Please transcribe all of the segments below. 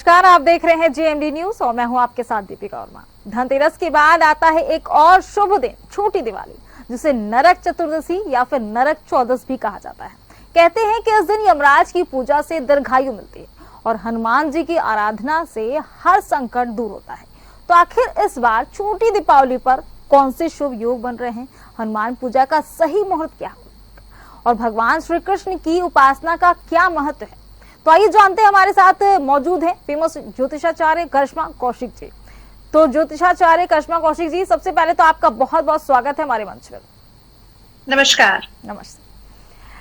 नमस्कार, आप देख रहे हैं जेएमडी न्यूज और मैं हूं आपके साथ दीपिका वर्मा। धनतेरस के बाद आता है एक और शुभ दिन, छोटी दिवाली, जिसे नरक चतुर्दशी या फिर नरक चौदस भी कहा जाता है। कहते हैं कि इस दिन यमराज की पूजा से दीर्घायु मिलती है और हनुमान जी की आराधना से हर संकट दूर होता है। तो आखिर इस बार छोटी दीपावली पर कौन से शुभ योग बन रहे हैं, हनुमान पूजा का सही मुहूर्त क्या होगा और भगवान श्री कृष्ण की उपासना का क्या महत्व है, तो आइए जानते हैं। हमारे साथ मौजूद हैं फेमस ज्योतिषाचार्य करिश्मा कौशिक जी। तो ज्योतिषाचार्य करिश्मा कौशिक जी, सबसे पहले तो आपका बहुत बहुत स्वागत है हमारे मंच पर। नमस्कार। नमस्ते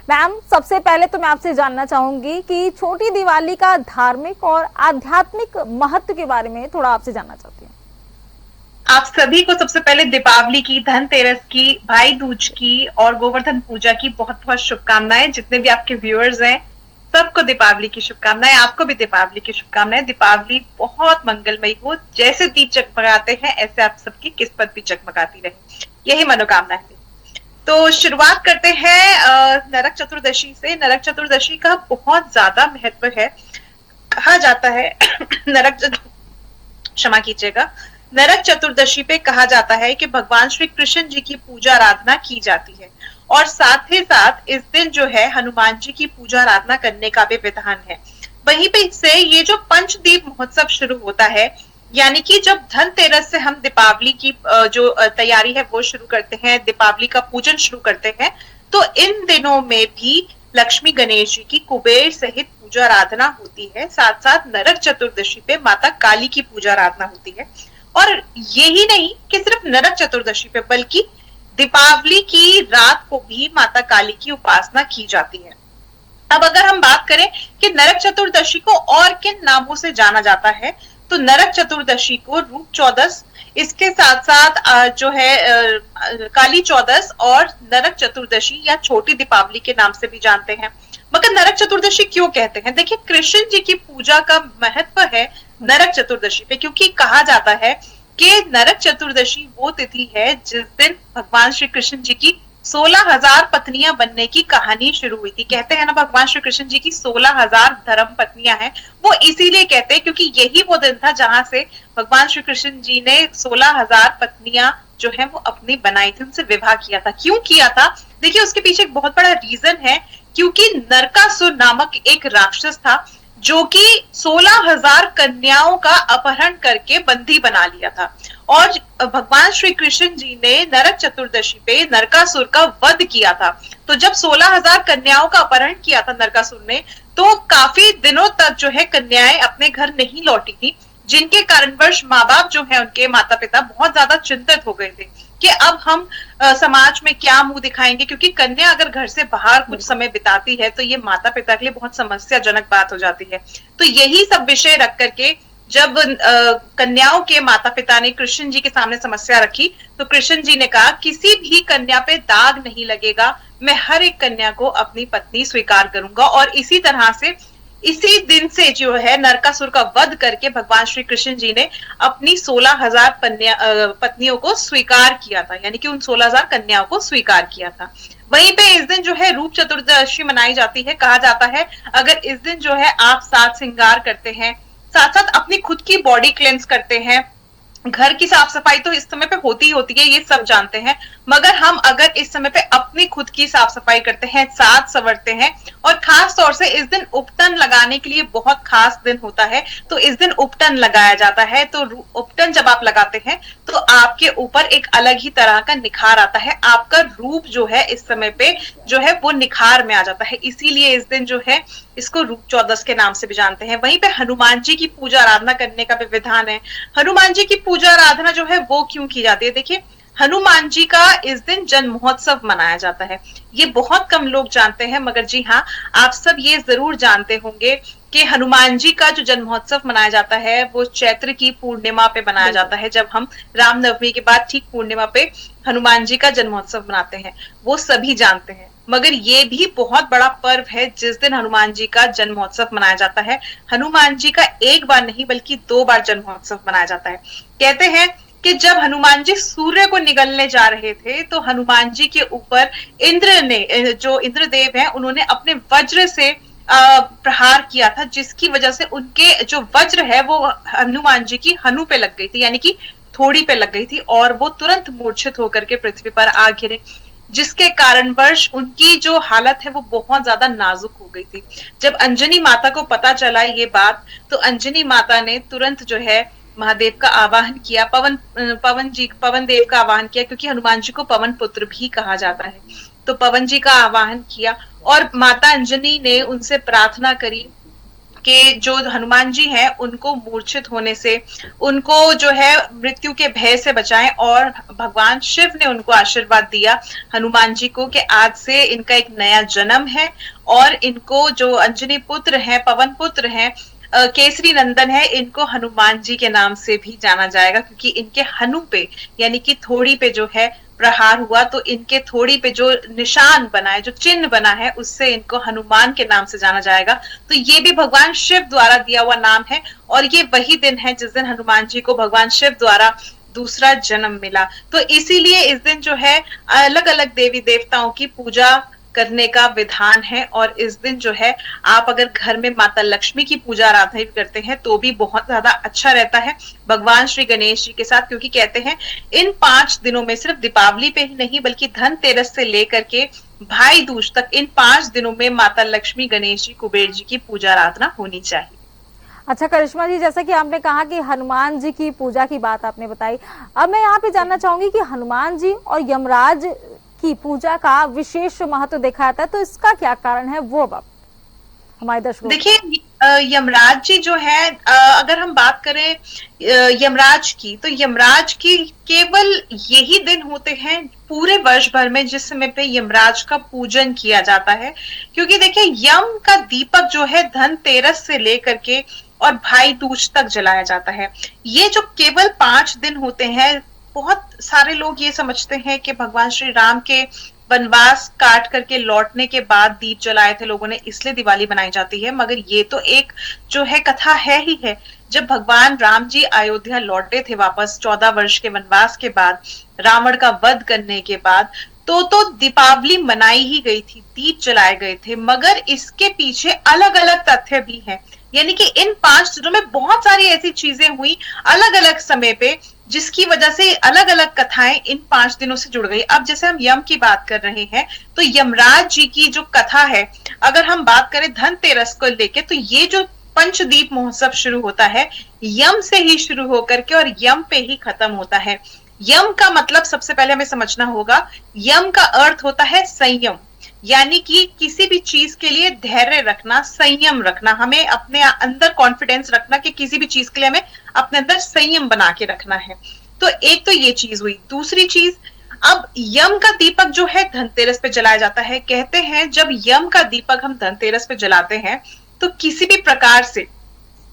मैम, सबसे पहले तो मैं आपसे जानना चाहूंगी कि छोटी दिवाली का धार्मिक और आध्यात्मिक महत्व के बारे में थोड़ा आपसे जानना चाहती हूँ। आप सभी को सबसे पहले दीपावली की, धनतेरस की, भाई दूज की और गोवर्धन पूजा की बहुत बहुत शुभकामनाएं। जितने भी आपके व्यूअर्स हैं सबको दीपावली की शुभकामनाएं। आपको भी दीपावली की शुभकामनाएं। दीपावली बहुत मंगलमयी हो, जैसे दीप जगमगाते हैं ऐसे आप सबकी किस्मत भी जगमगाती रहे, यही मनोकामना है। तो शुरुआत करते हैं नरक चतुर्दशी से। नरक चतुर्दशी का बहुत ज्यादा महत्व है। कहा जाता है क्षमा कीजिएगा, नरक चतुर्दशी पे कहा जाता है कि भगवान श्री कृष्ण जी की पूजा आराधना की जाती है और साथ ही साथ इस दिन जो है हनुमान जी की पूजा आराधना करने का भी विधान है। वहीं पे से ये जो पंचदीप महोत्सव शुरू होता है, यानी कि जब धनतेरस से हम दीपावली की जो तैयारी है वो शुरू करते हैं, दीपावली का पूजन शुरू करते हैं, तो इन दिनों में भी लक्ष्मी गणेश जी की कुबेर सहित पूजा आराधना होती है। साथ साथ नरक चतुर्दशी पे माता काली की पूजा आराधना होती है। और यही नहीं कि सिर्फ नरक चतुर्दशी पे, बल्कि दीपावली की रात को भी माता काली की उपासना की जाती है। अब अगर हम बात करें कि नरक चतुर्दशी को और किन नामों से जाना जाता है, तो नरक चतुर्दशी को रूप चौदस, इसके साथ साथ जो है काली चौदस और नरक चतुर्दशी या छोटी दीपावली के नाम से भी जानते हैं। मगर नरक चतुर्दशी क्यों कहते हैं? देखिए, कृष्ण जी की पूजा का महत्व है नरक चतुर्दशी पे, क्योंकि कहा जाता है कि नरक चतुर्दशी वो तिथि है जिस दिन भगवान श्री कृष्ण जी की 16,000 पत्नियां बनने की कहानी शुरू हुई थी। कहते हैं ना, भगवान श्री कृष्ण जी की 16,000 धर्म पत्नियां हैं। वो इसीलिए कहते हैं क्योंकि यही वो दिन था जहां से भगवान श्री कृष्ण जी ने 16,000 पत्नियां जो है वो अपनी बनाई थी, उनसे विवाह किया था। क्यों किया था? देखिए, उसके पीछे एक बहुत बड़ा रीजन है, क्योंकि नरकासुर नामक एक राक्षस था जो कि 16,000 कन्याओं का अपहरण करके बंदी बना लिया था। और भगवान श्री कृष्ण जी ने नरक चतुर्दशी पे नरकासुर का वध किया था। तो जब 16,000 कन्याओं का अपहरण किया था नरकासुर ने, तो काफी दिनों तक जो है कन्याएं अपने घर नहीं लौटी थी, जिनके कारणवश माँ बाप जो है, उनके माता पिता बहुत ज्यादा चिंतित हो गए थे कि अब हम समाज में क्या मुंह दिखाएंगे, क्योंकि कन्या अगर घर से बाहर कुछ समय बिताती है तो ये माता पिता के लिए बहुत समस्याजनक बात हो जाती है। तो यही सब विषय रख करके जब कन्याओं के माता पिता ने कृष्ण जी के सामने समस्या रखी, तो कृष्ण जी ने कहा किसी भी कन्या पे दाग नहीं लगेगा, मैं हर एक कन्या को अपनी पत्नी स्वीकार करूंगा। और इसी तरह से इसी दिन से जो है नरकासुर का वध करके भगवान श्री कृष्ण जी ने अपनी 16,000 पत्नियों को स्वीकार किया था, यानी कि उन 16,000 कन्याओं को स्वीकार किया था। वहीं पे इस दिन जो है रूप चतुर्दशी मनाई जाती है। कहा जाता है अगर इस दिन जो है आप साज श्रृंगार करते हैं, साथ साथ अपनी खुद की बॉडी क्लेंस करते हैं, घर की साफ सफाई तो इस समय पे होती ही होती है, ये सब जानते हैं, मगर हम अगर इस समय पे अपनी खुद की साफ सफाई करते हैं, साथ संवरते हैं, और खास तौर से इस दिन उपटन लगाने के लिए बहुत खास दिन होता है, तो इस दिन उपटन लगाया जाता है। तो उपटन जब आप लगाते हैं तो आपके ऊपर एक अलग ही तरह का निखार आता है, आपका रूप जो है इस समय पे जो है वो निखार में आ जाता है। इसीलिए इस दिन जो है इसको रूप चौदस के नाम से भी जानते हैं। वहीं पे हनुमान जी की पूजा आराधना करने का भी विधान है। हनुमान जी की पूजा आराधना जो है वो क्यों की जाती है? देखिए, हनुमान जी का इस दिन जन्म महोत्सव मनाया जाता है। ये बहुत कम लोग जानते हैं, मगर जी हाँ, आप सब ये जरूर जानते होंगे कि हनुमान जी का जो जन्म महोत्सव मनाया जाता है वो चैत्र की पूर्णिमा पे मनाया जाता है। जब हम रामनवमी के बाद ठीक पूर्णिमा पे हनुमान जी का जन्म महोत्सव मनाते हैं, वो सभी जानते हैं। मगर ये भी बहुत बड़ा पर्व है जिस दिन हनुमान जी का जन्म महोत्सव मनाया जाता है। हनुमान जी का एक बार नहीं बल्कि 2 बार जन्म महोत्सव मनाया जाता है। कहते हैं कि जब हनुमान जी सूर्य को निगलने जा रहे थे तो हनुमान जी के ऊपर इंद्र ने, जो इंद्रदेव हैं, उन्होंने अपने वज्र से प्रहार किया था, जिसकी वजह से उनके जो वज्र है वो हनुमान जी की हनु पे लग गई थी, यानी कि थोड़ी पे लग गई थी, और वो तुरंत मूर्छित होकर के पृथ्वी पर आ गिरे, जिसके कारणवश उनकी जो हालत है वो बहुत ज्यादा नाजुक हो गई थी। जब अंजनी माता को पता चला ये बात, तो अंजनी माता ने तुरंत जो है महादेव का आवाहन किया, पवन देव का आवाहन किया, क्योंकि हनुमान जी को पवन पुत्र भी कहा जाता है। तो पवन जी का आवाहन किया और माता अंजनी ने उनसे प्रार्थना करी कि जो हनुमान जी हैं उनको मूर्छित होने से, उनको जो है मृत्यु के भय से बचाएं, और भगवान शिव ने उनको आशीर्वाद दिया हनुमान जी को कि आज से इनका एक नया जन्म है, और इनको जो अंजनी पुत्र हैं, पवन पुत्र हैं, केसरी नंदन है, इनको हनुमान जी के नाम से भी जाना जाएगा, क्योंकि इनके हनु पे यानी कि थोड़ी पे जो है प्रहार हुआ, तो इनके थोड़ी पे जो निशान बना है, जो चिन्ह बना है, उससे इनको हनुमान के नाम से जाना जाएगा। तो ये भी भगवान शिव द्वारा दिया हुआ नाम है, और ये वही दिन है जिस दिन हनुमान जी को भगवान शिव द्वारा दूसरा जन्म मिला। तो इसीलिए इस दिन जो है अलग अलग देवी देवताओं की पूजा करने का विधान है, और इस दिन जो है आप अगर घर में माता लक्ष्मी की पूजा आराधना करते हैं तो भी बहुत ज्यादा अच्छा रहता है भगवान श्री गणेश जी के साथ, क्योंकि कहते हैं इन 5 दिनों में सिर्फ दीपावली पे ही नहीं बल्कि धनतेरस से लेकर के भाई दूज तक इन 5 दिनों में माता लक्ष्मी, गणेश जी, कुबेर जी की पूजा आराधना होनी चाहिए। अच्छा करिश्मा जी, जैसा कि आपने कहा कि हनुमान जी की पूजा की बात आपने बताई, अब मैं यहाँ पे जानना चाहूंगी कि हनुमान जी और यमराज की पूजा का विशेष महत्व देखा जाता है, तो इसका क्या कारण है वो अब हमारे दर्शकों। देखिए यमराज जी जो है, अगर हम बात करें यमराज की, तो यमराज की केवल यही दिन होते हैं पूरे वर्ष भर में जिस समय पे यमराज का पूजन किया जाता है, क्योंकि देखिए यम का दीपक जो है धनतेरस से लेकर के और भाई दूज तक जलाया जाता है। ये जो केवल 5 दिन होते हैं, बहुत सारे लोग ये समझते हैं कि भगवान श्री राम के वनवास काट करके लौटने के बाद दीप जलाए थे लोगों ने, इसलिए दिवाली बनाई जाती है, मगर ये तो एक जो है कथा है ही है। जब भगवान राम जी अयोध्या लौटे थे वापस 14 वर्ष के वनवास के बाद, रावण का वध करने के बाद, तो दीपावली मनाई ही गई थी, दीप जलाए गए थे, मगर इसके पीछे अलग अलग तथ्य भी हैं। यानी कि इन 5 दिनों में बहुत सारी ऐसी चीजें हुई अलग अलग समय पे, जिसकी वजह से अलग अलग कथाएं इन 5 दिनों से जुड़ गई। अब जैसे हम यम की बात कर रहे हैं, तो यमराज जी की जो कथा है, अगर हम बात करें धनतेरस को लेके, तो ये जो पंचदीप महोत्सव शुरू होता है यम से ही शुरू होकर के और यम पे ही खत्म होता है। यम का मतलब सबसे पहले हमें समझना होगा, यम का अर्थ होता है संयम, यानी कि किसी भी चीज के लिए धैर्य रखना, संयम रखना, हमें अपने अंदर कॉन्फिडेंस रखना कि किसी भी चीज के लिए हमें अपने अंदर संयम बना के रखना है। तो एक तो ये चीज हुई। दूसरी चीज, अब यम का दीपक जो है धनतेरस पे जलाया जाता है। कहते हैं जब यम का दीपक हम धनतेरस पे जलाते हैं तो किसी भी प्रकार से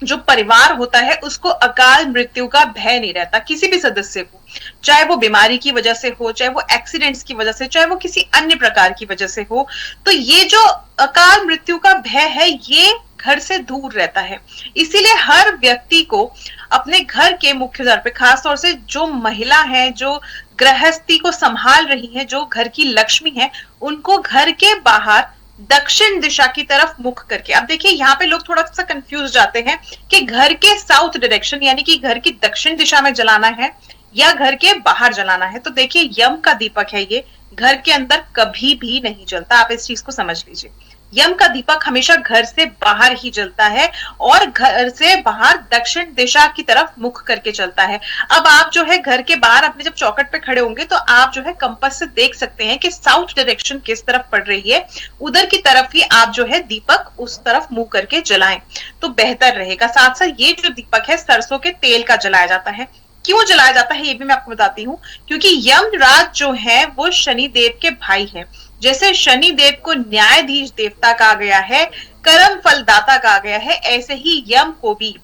जो परिवार होता है उसको अकाल मृत्यु का भय नहीं रहता, किसी भी सदस्य को, चाहे वो बीमारी की वजह से हो, चाहे वो एक्सीडेंट्स की वजह से, चाहे वो किसी अन्य प्रकार की वजह से हो। तो ये जो अकाल मृत्यु का भय है ये घर से दूर रहता है। इसीलिए हर व्यक्ति को अपने घर के मुख्य द्वार पे, खासतौर से जो महिला है, जो गृहस्थी को संभाल रही है, जो घर की लक्ष्मी है, उनको घर के बाहर दक्षिण दिशा की तरफ मुख करके, अब देखिए यहाँ पे लोग थोड़ा सा कंफ्यूज जाते हैं कि घर के साउथ डायरेक्शन यानी कि घर की दक्षिण दिशा में जलाना है या घर के बाहर जलाना है। तो देखिए यम का दीपक है, ये घर के अंदर कभी भी नहीं जलता, आप इस चीज को समझ लीजिए। यम का दीपक हमेशा घर से बाहर ही जलता है और घर से बाहर दक्षिण दिशा की तरफ मुख करके चलता है। अब आप जो है घर के बाहर अपने जब चौखट पे खड़े होंगे तो आप जो है कंपास से देख सकते हैं कि साउथ डायरेक्शन किस तरफ पड़ रही है, उधर की तरफ ही आप जो है दीपक उस तरफ मुंह करके जलाएं तो बेहतर रहेगा। साथ साथ ये जो दीपक है सरसों के तेल का जलाया जाता है। क्यों जलाया जाता है ये भी मैं आपको बताती हूँ, क्योंकि यमराज जो है वो शनि देव के भाई है। जैसे शनि देव को न्यायाधीश देवता कहा गया है, कर्म फल दाता कहा गया है, ऐसे ही यम को भी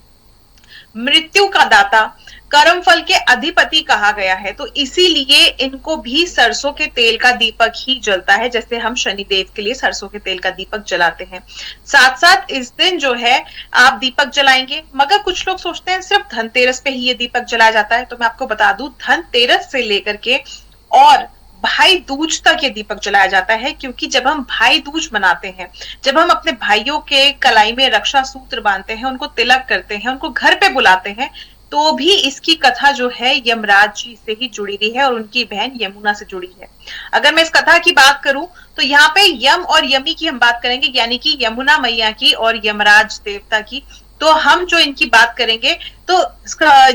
मृत्यु का दाता, कर्म फल के अधिपति कहा गया है। तो इसीलिए इनको भी सरसों के तेल का दीपक ही जलता है, जैसे हम शनि देव के लिए सरसों के तेल का दीपक जलाते हैं। साथ साथ इस दिन जो है आप दीपक जलाएंगे, मगर कुछ लोग सोचते हैं सिर्फ धनतेरस पे ही ये दीपक जलाया जाता है। तो मैं आपको बता दूं, धनतेरस से लेकर के और भाई दूज तक ये दीपक जलाया जाता है, क्योंकि जब हम भाई दूज मनाते हैं, जब हम अपने भाइयों के कलाई में रक्षा सूत्र बांधते हैं, उनको तिलक करते हैं, उनको घर पे बुलाते हैं, तो भी इसकी कथा जो है यमराज जी से ही जुड़ी रही है और उनकी बहन यमुना से जुड़ी है। अगर मैं इस कथा की बात करूं तो यहाँ पे यम और यमी की हम बात करेंगे, यानी कि यमुना मैया की और यमराज देवता की। तो हम जो इनकी बात करेंगे, तो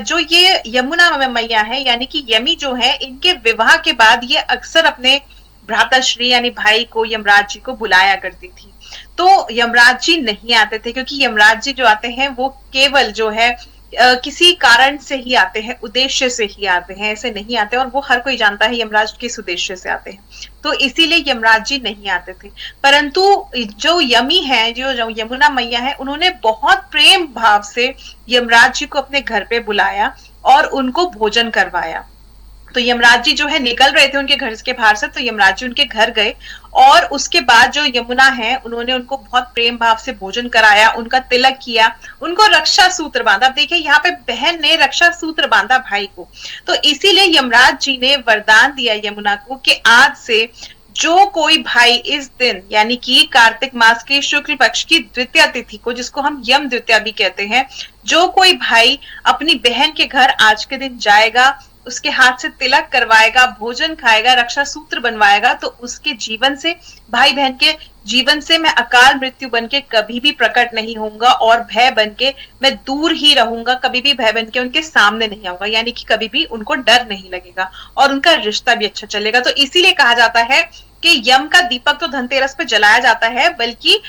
जो ये यमुना मैया है यानी कि यमी जो है, इनके विवाह के बाद ये अक्सर अपने भ्राताश्री यानी भाई को, यमराज जी को बुलाया करती थी। तो यमराज जी नहीं आते थे, क्योंकि यमराज जी जो आते हैं वो केवल जो है किसी कारण से ही आते हैं, उद्देश्य से ही आते हैं, ऐसे नहीं आते। और वो हर कोई जानता है यमराज किस उद्देश्य से आते हैं, तो इसीलिए यमराज जी नहीं आते थे। परंतु जो यमी है, जो यमुना मैया है, उन्होंने बहुत प्रेम भाव से यमराज जी को अपने घर पे बुलाया और उनको भोजन करवाया। तो यमराज जी जो है निकल रहे थे उनके घर के बाहर से, तो यमराज जी उनके घर गए और उसके बाद जो यमुना है, उन्होंने उनको बहुत प्रेम भाव से भोजन कराया, उनका तिलक किया, उनको रक्षा सूत्र बांधा। अब देखिए यहाँ पे बहन ने रक्षा सूत्र बांधा भाई को, तो इसीलिए यमराज जी ने वरदान दिया यमुना को कि आज से जो कोई भाई इस दिन यानी कि कार्तिक मास के शुक्ल पक्ष की द्वितीया तिथि को, जिसको हम यम द्वितीया भी कहते हैं, जो कोई भाई अपनी बहन के घर आज के दिन जाएगा, उसके हाथ से तिलक करवाएगा, भोजन खाएगा, रक्षा सूत्र बनवाएगा, तो उसके जीवन से, भाई बहन के जीवन से मैं अकाल मृत्यु बनके कभी भी प्रकट नहीं होऊंगा और भय बनके मैं दूर ही रहूंगा, कभी भी भय बनके उनके सामने नहीं आऊंगा, यानी कि कभी भी उनको डर नहीं लगेगा और उनका रिश्ता भी अच्छा चलेगा। तो इसीलिए कहा जाता है कि यम का दीपक तो धनतेरस पे जलाया जाता है, बल्कि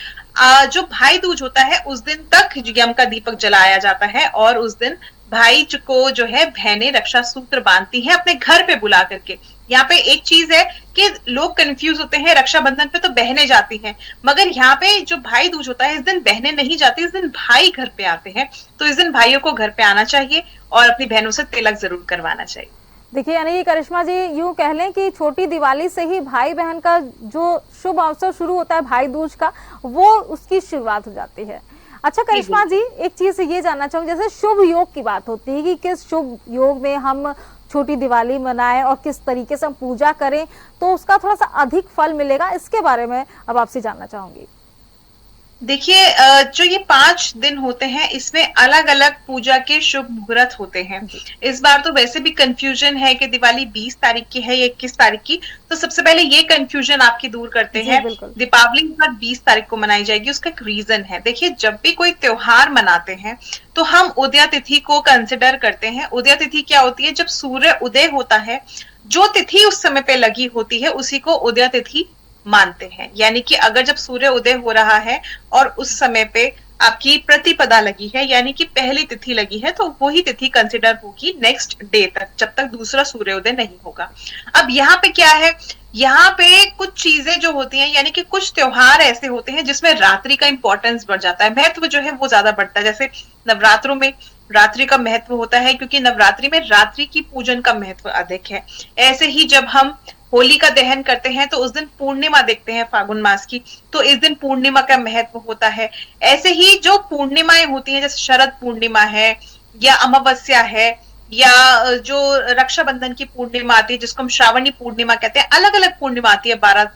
जो भाई दूज होता है उस दिन तक यम का दीपक जलाया जाता है और उस दिन भाई को जो है बहनें रक्षा सूत्र बांधती हैं अपने घर पे बुला करके। यहाँ पे एक चीज है कि लोग कंफ्यूज होते हैं, रक्षाबंधन पे तो बहनें जाती हैं, मगर यहाँ पे जो भाई दूज होता है इस दिन बहनें नहीं जाती, इस दिन भाई घर पे आते हैं। तो इस दिन भाइयों को घर पे आना चाहिए और अपनी बहनों से तिलक जरूर करवाना चाहिए। देखिए, यानी कि करिश्मा जी, यूं कह लें कि छोटी दिवाली से ही भाई बहन का जो शुभ अवसर शुरू होता है भाई दूज का, वो उसकी शुरुआत हो जाती है। अच्छा करिश्मा जी, एक चीज ये जानना चाहूंगी, जैसे शुभ योग की बात होती है कि किस शुभ योग में हम छोटी दिवाली मनाएं और किस तरीके से हम पूजा करें तो उसका थोड़ा सा अधिक फल मिलेगा, इसके बारे में अब आपसे जानना चाहूंगी। देखिए, जो ये 5 दिन होते हैं इसमें अलग अलग पूजा के शुभ मुहूर्त होते हैं। इस बार तो वैसे भी कंफ्यूजन है कि दिवाली 20 तारीख की है या 21 तारीख की, तो सबसे पहले ये कंफ्यूजन आपकी दूर करते हैं। दीपावली इस बार 20 तारीख को मनाई जाएगी, उसका एक रीजन है। देखिए, जब भी कोई त्योहार मनाते हैं तो हम उदया तिथि को कंसिडर करते हैं। उदया तिथि क्या होती है? जब सूर्य उदय होता है, जो तिथि उस समय पे लगी होती है उसी को उदया तिथि मानते हैं। यानी कि अगर जब सूर्य उदय हो रहा है और उस समय पे आपकी प्रतिपदा लगी है, यानी कि पहली तिथि लगी है, तो वही तिथि कंसिडर होगी नेक्स्ट डे तक, जब तक दूसरा सूर्योदय नहीं होगा। अब यहाँ पे क्या है, यहाँ पे कुछ चीजें जो होती हैं, यानी कि कुछ त्योहार ऐसे होते हैं जिसमें रात्रि का इंपॉर्टेंस बढ़ जाता है, महत्व जो है वो ज्यादा बढ़ता है। जैसे नवरात्रों में रात्रि का महत्व होता है, क्योंकि नवरात्रि में रात्रि की पूजन का महत्व अधिक है। ऐसे ही जब हम होली का दहन करते हैं तो उस दिन पूर्णिमा देखते हैं फागुन मास की, तो इस दिन पूर्णिमा का महत्व होता है। ऐसे ही जो पूर्णिमाएं होती हैं, जैसे शरद पूर्णिमा है या अमावस्या है या जो रक्षाबंधन की पूर्णिमा आती है जिसको हम श्रावणी पूर्णिमा कहते हैं, अलग अलग पूर्णिमा आती है, 12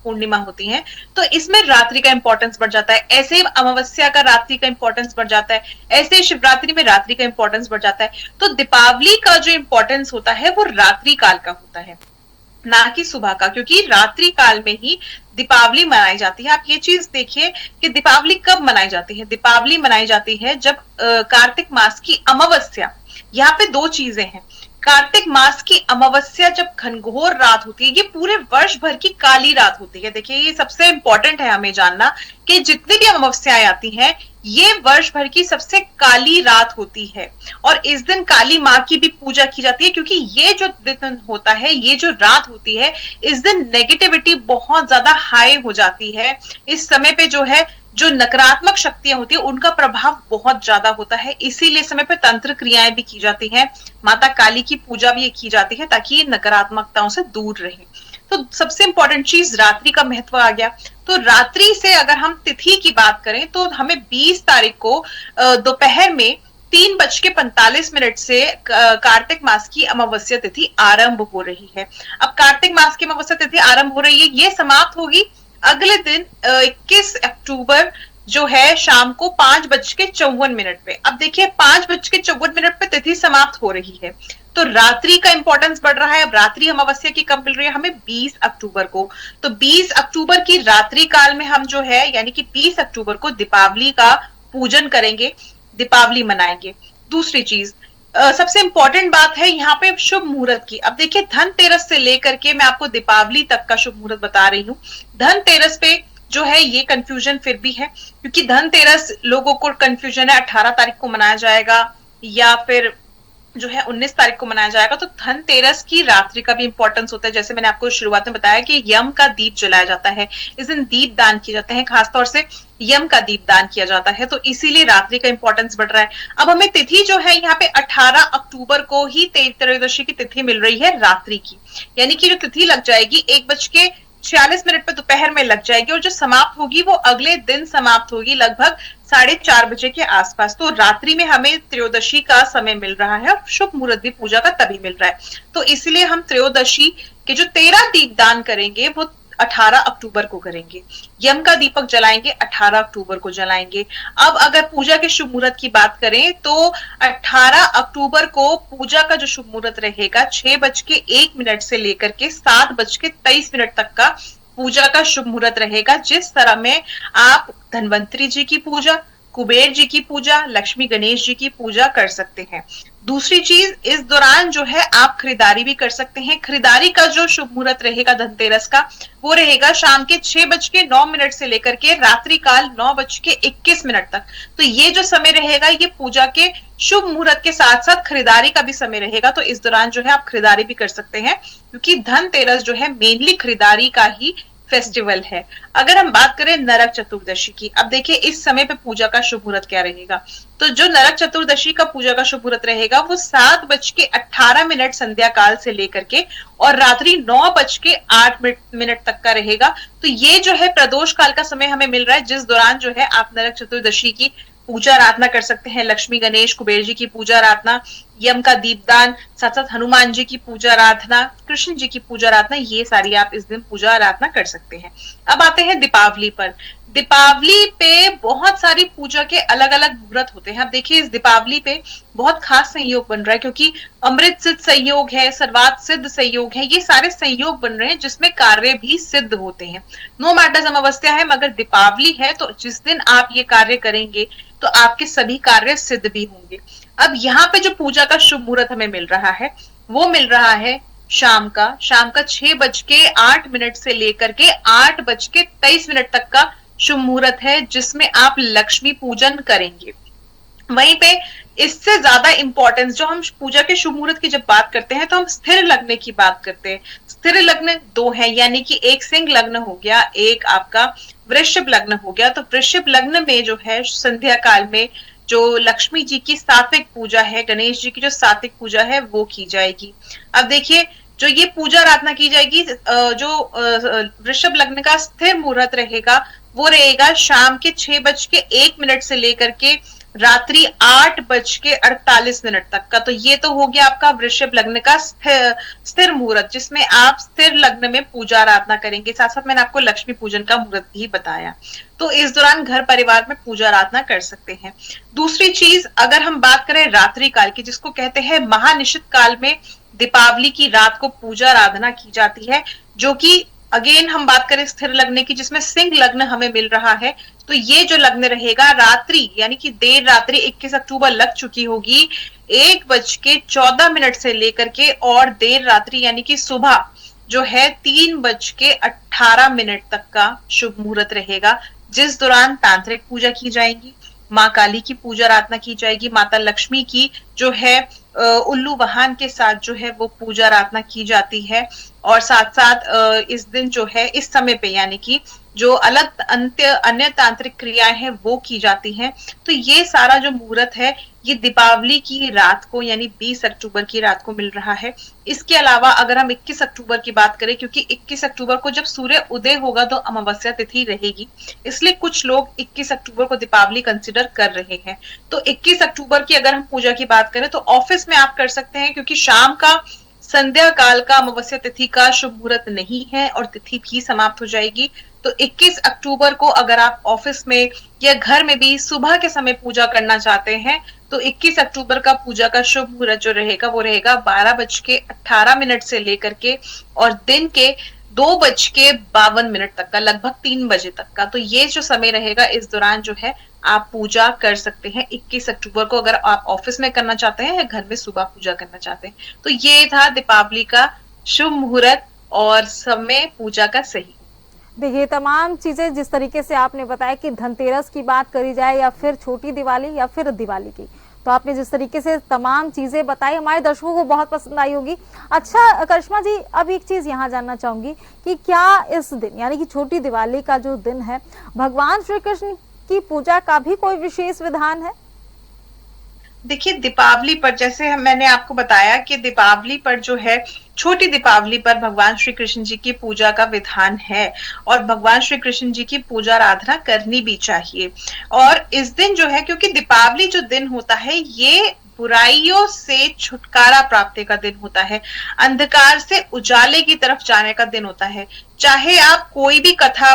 पूर्णिमा होती हैं, तो इसमें रात्रि का इंपॉर्टेंस बढ़ जाता है। ऐसे ही अमावस्या का रात्रि का इंपॉर्टेंस बढ़ जाता है, ऐसे ही शिवरात्रि में रात्रि का इंपॉर्टेंस बढ़ जाता है। तो दीपावली का जो इंपॉर्टेंस होता है वो रात्रि काल का होता है, ना कि सुबह का, क्योंकि रात्रि काल में ही दीपावली मनाई जाती है। आप ये चीज देखिए कि दीपावली कब मनाई जाती है। दीपावली मनाई जाती है जब कार्तिक मास की अमावस्या, यहाँ पे दो चीजें हैं। कार्तिक मास की अमावस्या जब घनघोर रात होती है, ये पूरे वर्ष भर की काली रात होती है। देखिए, ये सबसे इंपॉर्टेंट है हमें जानना कि जितनी भी अमावस्याएं आती हैं ये वर्ष भर की सबसे काली रात होती है और इस दिन काली माँ की भी पूजा की जाती है, क्योंकि ये जो दिन होता है, ये जो रात होती है, इस दिन नेगेटिविटी बहुत ज्यादा हाई हो जाती है। इस समय पे जो है, जो नकारात्मक शक्तियां होती है उनका प्रभाव बहुत ज्यादा होता है, इसीलिए समय पे तंत्र क्रियाएं भी की जाती हैं, माता काली की पूजा भी की जाती है ताकि ये नकारात्मकताओं से दूर रहे। तो सबसे इंपॉर्टेंट चीज रात्रि का महत्व आ गया। तो रात्रि से अगर हम तिथि की बात करें तो हमें 20 तारीख को दोपहर में 3:45 से कार्तिक मास की अमावस्या तिथि आरंभ हो रही है। अब कार्तिक मास की अमावस्या तिथि आरंभ हो रही है, ये समाप्त होगी अगले दिन 21 अक्टूबर जो है शाम को 5:54 पे। अब देखिए 5:54 पे तिथि समाप्त हो रही है, तो रात्रि का इंपॉर्टेंस बढ़ रहा है। अब रात्रि अमावस्या की कब मिल रही है हमें? 20 अक्टूबर को। तो 20 अक्टूबर की रात्रि काल में हम जो है यानी कि 20 अक्टूबर को दीपावली का पूजन करेंगे, दीपावली मनाएंगे। दूसरी चीज सबसे इंपॉर्टेंट बात है यहाँ पे शुभ मुहूर्त की। अब देखिए धनतेरस से लेकर के मैं आपको दीपावली तक का शुभ मुहूर्त बता रही हूँ। धनतेरस पे जो है ये कंफ्यूजन फिर भी है, क्योंकि धनतेरस लोगों को कंफ्यूजन है 18 तारीख को मनाया जाएगा या फिर जो है 19 तारीख को मनाया जाएगा। तो धनतेरस की रात्रि का भी इंपॉर्टेंस होता है। जैसे मैंने आपको शुरुआत में बताया कि यम का दीप जलाया जाता है, इस दिन दीप दान किए जाते हैं, खासतौर से यम का दीप दान किया जाता है, तो इसीलिए रात्रि का इंपॉर्टेंस बढ़ रहा है। अब हमें तिथि जो है यहाँ पे 18 अक्टूबर को ही त्रयोदशी की तिथि मिल रही है रात्रि की, यानी कि जो तिथि लग जाएगी 1:46 पे दोपहर में लग जाएगी, और जो समाप्त होगी वो अगले दिन समाप्त होगी लगभग 4:30 बजे के आसपास। तो रात्रि में हमें त्रयोदशी का समय मिल रहा है और शुभ मुहूर्त भी पूजा का तभी मिल रहा है। तो इसलिए हम त्रयोदशी के जो 13 दीपदान करेंगे वो 18 अक्टूबर को करेंगे। यम का दीपक जलाएंगे 18 अक्टूबर को जलाएंगे। अब अगर पूजा के शुभ मुहूर्त की बात करें तो 18 अक्टूबर को पूजा का जो शुभ मुहूर्त रहेगा 6:01 से लेकर के 7:23 तक का पूजा का शुभ मुहूर्त रहेगा, जिस तरह में आप धनवंतरी जी की पूजा, कुबेर जी की पूजा, लक्ष्मी गणेश जी की पूजा कर सकते हैं। दूसरी चीज, इस दौरान जो है आप खरीदारी भी कर सकते हैं। खरीदारी का जो शुभ मुहूर्त रहेगा धनतेरस का वो रहेगा शाम के 6:09 से लेकर के रात्रि काल 9:21 तक। तो ये जो समय रहेगा ये पूजा के शुभ मुहूर्त के साथ साथ खरीदारी का भी समय रहेगा। तो इस दौरान जो है आप खरीदारी भी कर सकते हैं, क्योंकि धनतेरस जो है मेनली खरीदारी का ही फेस्टिवल है। अगर हम बात करें नरक चतुर्दशी की, अब देखिए इस समय पे पूजा का शुभ मुहूर्त क्या रहेगा। तो जो नरक चतुर्दशी का पूजा का शुभ मुहूर्त रहेगा वो 7:18 संध्या काल से लेकर के और रात्रि 9:08 तक का रहेगा। तो ये जो है प्रदोष काल का समय हमें मिल रहा है, जिस दौरान जो है आप नरक चतुर्दशी की पूजा आराधना कर सकते हैं। लक्ष्मी गणेश कुबेर जी की पूजा आराधना, यम का दीपदान, साथ साथ हनुमान जी की पूजा आराधना, कृष्ण जी की पूजा आराधना, ये सारी आप इस दिन पूजा आराधना कर सकते हैं। अब आते हैं दीपावली पर। दीपावली पे बहुत सारी पूजा के अलग अलग मुहूर्त होते हैं। अब देखिए इस दीपावली पे बहुत खास संयोग बन रहा है, क्योंकि अमृत सिद्ध संयोग है, सर्वात सिद्ध संयोग है, ये सारे संयोग बन रहे हैं जिसमें कार्य भी सिद्ध होते हैं। नो मैटर्स अमावस्या है मगर दीपावली है, तो जिस दिन आप ये कार्य करेंगे तो आपके सभी कार्य सिद्ध भी होंगे। अब यहाँ पे जो पूजा का शुभ मुहूर्त हमें मिल रहा है वो मिल रहा है शाम का 6:08 से लेकर के 8:23 तक का शुभ मुहूर्त है, जिसमें आप लक्ष्मी पूजन करेंगे। वहीं पे इससे ज्यादा इंपॉर्टेंस, जो हम पूजा के शुभ मुहूर्त की जब बात करते हैं तो हम स्थिर लग्न की बात करते हैं। स्थिर लग्न दो है, यानी कि एक सिंह लग्न हो गया, एक आपका वृषभ लग्न हो गया। तो वृषभ लग्न में जो है संध्या काल में जो लक्ष्मी जी की सात्विक पूजा है, गणेश जी की जो सात्विक पूजा है वो की जाएगी। अब देखिए जो ये पूजा आराधना की जाएगी, जो वृषभ लग्न का स्थिर मुहूर्त रहेगा वो रहेगा शाम के 6:01 से लेकर के रात्रि 8:48 तक का। तो ये तो हो गया आपका वृषभ लग्न का स्थिर मुहूर्त, जिसमें आप स्थिर लग्न में पूजा आराधना करेंगे। साथ साथ मैंने आपको लक्ष्मी पूजन का मुहूर्त भी बताया। तो इस दौरान घर परिवार में पूजा आराधना कर सकते हैं। दूसरी चीज, अगर हम बात करें रात्रि काल की, जिसको कहते हैं महानिशित काल में दीपावली की रात को पूजा आराधना की जाती है, जो कि अगेन हम बात करें स्थिर लग्न की, जिसमें सिंह लग्न हमें मिल रहा है। तो ये जो लग्न रहेगा रात्रि यानी कि देर रात्रि 21 अक्टूबर लग चुकी होगी 1:14 से लेकर के, और देर रात्रि यानी कि सुबह जो है 3:18 तक का शुभ मुहूर्त रहेगा, जिस दौरान तांत्रिक पूजा की जाएगी, माँ काली की पूजा आराधना की जाएगी, माता लक्ष्मी की जो है उल्लू वाहन के साथ जो है वो पूजा आराधना की जाती है। और साथ साथ इस दिन जो है इस समय पे यानी कि जो अलग अन्य तांत्रिक क्रियाएं हैं वो की जाती हैं। तो ये सारा जो मुहूर्त है ये दीपावली की रात को यानी 20 अक्टूबर की रात को मिल रहा है। इसके अलावा अगर हम 21 अक्टूबर की बात करें, क्योंकि 21 अक्टूबर को जब सूर्य उदय होगा तो अमावस्या तिथि रहेगी, इसलिए कुछ लोग 21 अक्टूबर को दीपावली कंसिडर कर रहे हैं। तो 21 अक्टूबर की अगर हम पूजा की बात करें तो ऑफिस में आप कर सकते हैं, क्योंकि शाम का संध्या काल का अमावस्या तिथि का शुभ मुहूर्त नहीं है और तिथि भी समाप्त हो जाएगी। तो 21 अक्टूबर को अगर आप ऑफिस में या घर में भी सुबह के समय पूजा करना चाहते हैं तो 21 अक्टूबर का पूजा का शुभ मुहूर्त जो रहेगा वो रहेगा 12:18 से लेकर के और दिन के 2:52 तक का, लगभग 3 बजे तक का। तो ये जो समय रहेगा इस दौरान जो है आप पूजा कर सकते हैं 21 अक्टूबर को, अगर आप ऑफिस में करना चाहते हैं या घर में सुबह पूजा करना चाहते हैं। तो ये था दीपावली का शुभ मुहूर्त और समय पूजा का सही। देखिए, तमाम चीजें जिस तरीके से आपने बताया कि धनतेरस की बात करी जाए या फिर छोटी दिवाली या फिर दिवाली की, तो आपने जिस तरीके से तमाम चीजें बताई हमारे दर्शकों को बहुत पसंद आई होगी। अच्छा करिश्मा जी, अब एक चीज यहाँ जानना चाहूंगी कि क्या इस दिन यानी कि छोटी दिवाली का जो दिन है, भगवान श्री कृष्ण की पूजा का भी कोई विशेष विधान है? देखिए, दीपावली पर जैसे मैंने आपको बताया कि दीपावली पर जो है, छोटी दीपावली पर भगवान श्री कृष्ण जी की पूजा का विधान है और भगवान श्री कृष्ण जी की पूजा आराधना करनी भी चाहिए। और इस दिन जो है, क्योंकि दीपावली जो दिन होता है ये बुराइयों से छुटकारा प्राप्ति का दिन होता है, अंधकार से उजाले की तरफ जाने का दिन होता है। चाहे आप कोई भी कथा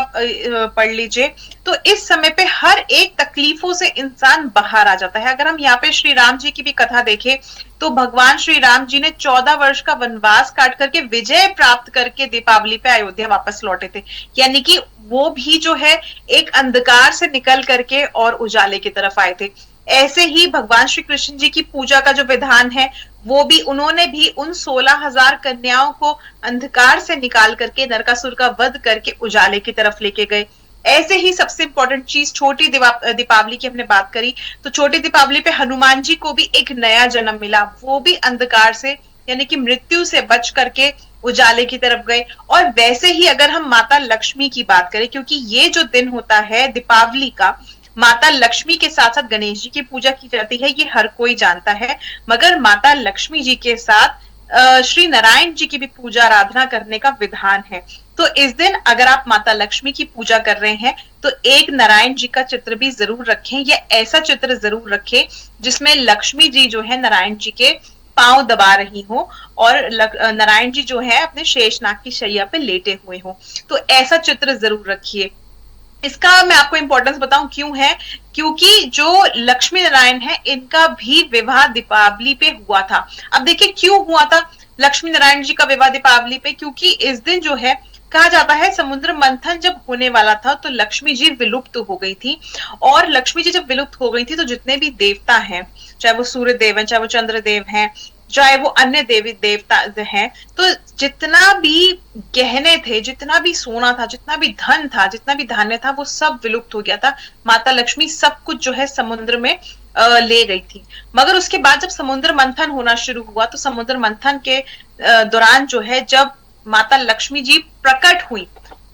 पढ़ लीजिए तो इस समय पे हर एक तकलीफों से इंसान बाहर आ जाता है। अगर हम यहाँ पे श्री राम जी की भी कथा देखें तो भगवान श्री राम जी ने 14 वर्ष का वनवास काट करके विजय प्राप्त करके दीपावली पे अयोध्या वापस लौटे थे, यानी कि वो भी जो है एक अंधकार से निकल करके और उजाले की तरफ आए थे। ऐसे ही भगवान श्री कृष्ण जी की पूजा का जो विधान है वो भी उन्होंने भी उन 16,000 कन्याओं को अंधकार से निकाल करके नरकासुर का वध करके उजाले की तरफ लेके गए। ऐसे ही सबसे इंपॉर्टेंट चीज छोटी दीपावली की हमने बात करी तो छोटी दीपावली पे हनुमान जी को भी एक नया जन्म मिला, वो भी अंधकार से यानी कि मृत्यु से बच करके उजाले की तरफ गए। और वैसे ही अगर हम माता लक्ष्मी की बात करें, क्योंकि ये जो दिन होता है दीपावली का, माता लक्ष्मी के साथ साथ गणेश जी की पूजा की जाती है, ये हर कोई जानता है, मगर माता लक्ष्मी जी के साथ श्री नारायण जी की भी पूजा आराधना करने का विधान है। तो इस दिन अगर आप माता लक्ष्मी की पूजा कर रहे हैं तो एक नारायण जी का चित्र भी जरूर रखें, या ऐसा चित्र जरूर रखें जिसमें लक्ष्मी जी जो है नारायण जी के पांव दबा रही हो और नारायण जी जो है अपने शेषनाग की शैया पे लेटे हुए हो। तो ऐसा चित्र जरूर रखिए। इसका मैं आपको इंपॉर्टेंस बताऊं क्यों है, क्योंकि जो लक्ष्मी नारायण है इनका भी विवाह दीपावली पे हुआ था। अब देखिए क्यों हुआ था लक्ष्मी नारायण जी का विवाह दीपावली पे, क्योंकि इस दिन जो है कहा जाता है समुद्र मंथन जब होने वाला था तो लक्ष्मी जी विलुप्त हो गई थी, और लक्ष्मी जी जब विलुप्त हो गई थी तो जितने भी देवता हैं, चाहे वो सूर्य देव हैं, चाहे वो चंद्र देव हैं, चाहे वो अन्य देवी देवता हैं, तो जितना भी गहने थे, जितना भी सोना था, जितना भी धन था, जितना भी धान्य था, वो सब विलुप्त हो गया था। माता लक्ष्मी सब कुछ जो है समुद्र में ले गई थी। मगर उसके बाद जब समुद्र मंथन होना शुरू हुआ तो समुद्र मंथन के दौरान जो है जब माता लक्ष्मी जी प्रकट हुई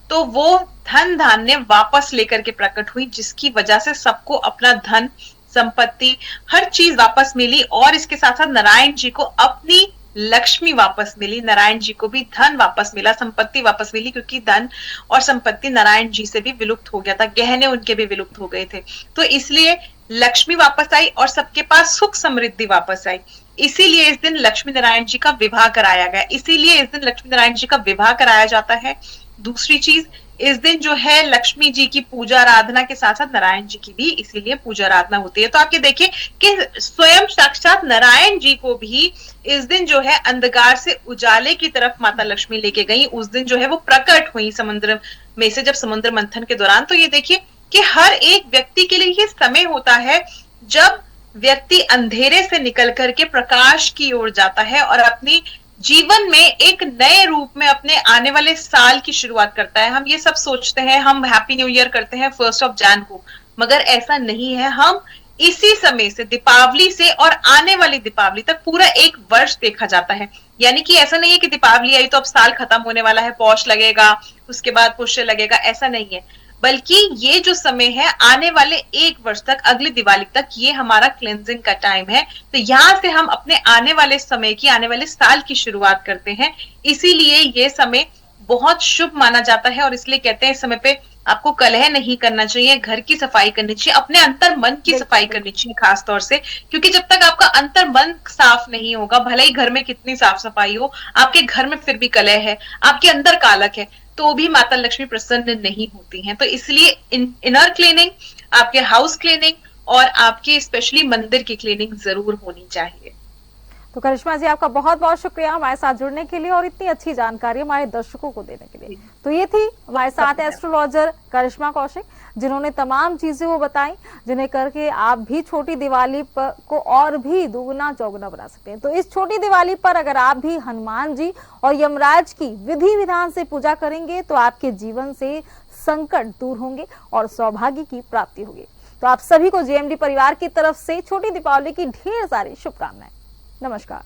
तो वो धन धान्य वापस लेकर के प्रकट हुई, जिसकी वजह से सबको अपना धन संपत्ति हर चीज वापस मिली, और इसके साथ साथ नारायण जी को अपनी लक्ष्मी वापस मिली, नारायण जी को भी धन वापस मिला, संपत्ति वापस मिली, क्योंकि धन और संपत्ति नारायण जी से भी विलुप्त हो गया था, गहने उनके भी विलुप्त हो गए थे। तो इसलिए लक्ष्मी वापस आई और सबके पास सुख समृद्धि वापस आई। इसीलिए इस दिन लक्ष्मी नारायण जी का विवाह कराया गया, इसीलिए इस दिन लक्ष्मी नारायण जी का विवाह कराया जाता है। दूसरी चीज, इस दिन जो है लक्ष्मी जी की पूजा आराधना के साथ साथ नारायण जी की भी इसीलिए पूजा आराधना होती है। तो आप ये देखिए कि स्वयं साक्षात नारायण जी को भी इस दिन जो है अंधकार से उजाले की तरफ माता लक्ष्मी लेके गई, उस दिन जो है वो प्रकट हुई समुद्र में से जब समुद्र मंथन के दौरान। तो ये देखिए कि हर एक व्यक्ति के लिए ये समय होता है जब व्यक्ति अंधेरे से निकल करके प्रकाश की ओर जाता है और अपनी जीवन में एक नए रूप में अपने आने वाले साल की शुरुआत करता है। हम ये सब सोचते हैं, हम हैप्पी न्यू ईयर करते हैं 1 जनवरी को, मगर ऐसा नहीं है। हम इसी समय से दीपावली से और आने वाली दीपावली तक पूरा एक वर्ष देखा जाता है। यानी कि ऐसा नहीं है कि दीपावली आई तो अब साल खत्म होने वाला है, पौष लगेगा, उसके बाद पुष्य लगेगा, ऐसा नहीं है। बल्कि ये जो समय है आने वाले एक वर्ष तक, अगली दिवाली तक, ये हमारा क्लेंजिंग का टाइम है। तो यहाँ से हम अपने आने वाले समय की, आने वाले साल की शुरुआत करते हैं। इसीलिए ये समय बहुत शुभ माना जाता है और इसलिए कहते हैं इस समय पे आपको कलह नहीं करना चाहिए, घर की सफाई करनी चाहिए, अपने अंतर मन की सफाई करनी चाहिए खास तौर से। क्योंकि जब तक आपका अंतर मन साफ नहीं होगा, भले ही घर में कितनी साफ सफाई हो, आपके घर में फिर भी कलह है, आपके अंदर कालक है, तो भी माता लक्ष्मी प्रसन्न नहीं होती हैं। तो इसलिए इनर क्लीनिंग, आपके हाउस क्लीनिंग और आपके स्पेशली मंदिर की क्लीनिंग जरूर होनी चाहिए। तो करिश्मा जी, आपका बहुत बहुत शुक्रिया हमारे साथ जुड़ने के लिए और इतनी अच्छी जानकारी हमारे दर्शकों को देने के लिए। तो ये थी हमारे साथ एस्ट्रोलॉजर करिश्मा कौशिक, जिन्होंने तमाम चीजें वो बताई जिन्हें करके आप भी छोटी दिवाली को और भी दुगना चौगुना बना सकते हैं। तो इस छोटी दिवाली पर अगर आप भी हनुमान जी और यमराज की विधि विधान से पूजा करेंगे तो आपके जीवन से संकट दूर होंगे और सौभाग्य की प्राप्ति होगी। तो आप सभी को जेएमडी परिवार की तरफ से छोटी दीपावली की ढेर सारी शुभकामनाएं। नमस्कार।